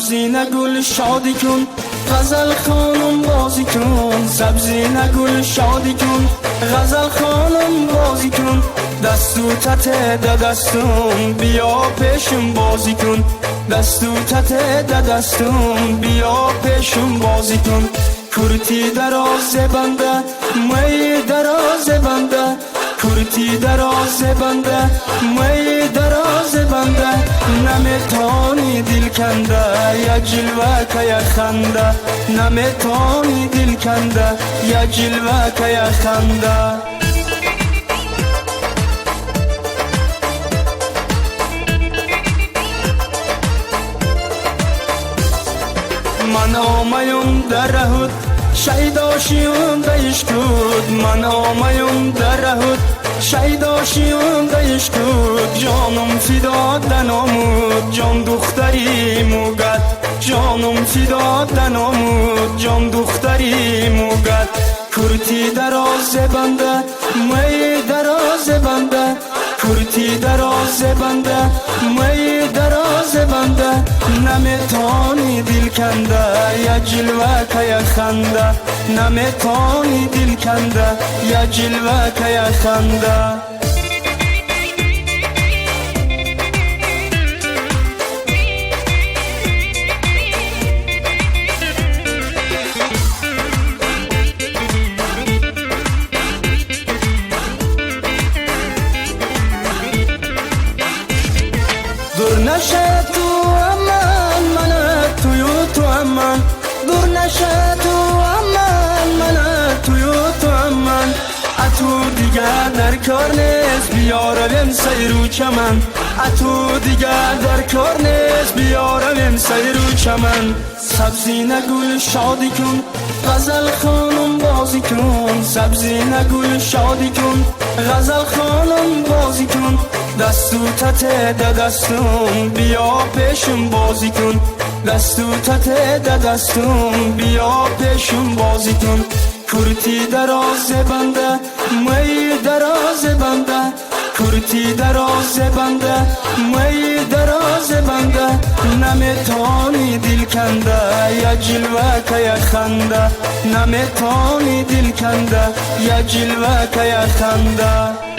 سبزی نگل شادی کن، غزل خانم بازی کن. سبزی نگل شادی کن، غزل خانم بازی کن. دستو تته دستم بیا پیشم بازی کن. دستو تته دستم بیا پیشم بازی کن. کرتی دراز بنده می دراز بنده، کرتی دراز بنده می دراز بنده. نمیتونی دل کنده یا جلوه که یا خنده، نمیتونی دل کنده یا جلوه که یا خنده. من آمیم در رهود شیداشیم دیش کود، من آمیم در رهود شیداشیم دیش کود. جانم فدا دنامود جان دختری موگد، جانم فدا دنامود جان دختری موگد. کرتی دراز بنده می دراز بنده، کرتی دراز بنده می دراز بنده. نمیتونی دل کنده یا جلوه که یا خنده، نمیتونی دل کنده یا جلوه که یا خنده. دور نشه تو امان من توی تو امان، دور نشه تو امان من توی تو امان. اتو دیگر در کار نیست بیا رویم سیرو چمن، اتو دیگر در کار نیست بیا رویم سیرو چمن. سبزی نگل شادی کن، غزل خانم بازی کن. سبزی نگل شادی کن، غزل خانم بازی کن. دستو تته دستم بیا پیشم بازی کن. دستو تته دستم بیا پیشم بازی کن. کرتی دراز بنده می دراز بنده، کرتی دراز بنده می دراز بنده. نمیتونی دل کنده یا جلوه که یا خنده، نمیتونی دل کنده یا جلوه که یا خنده.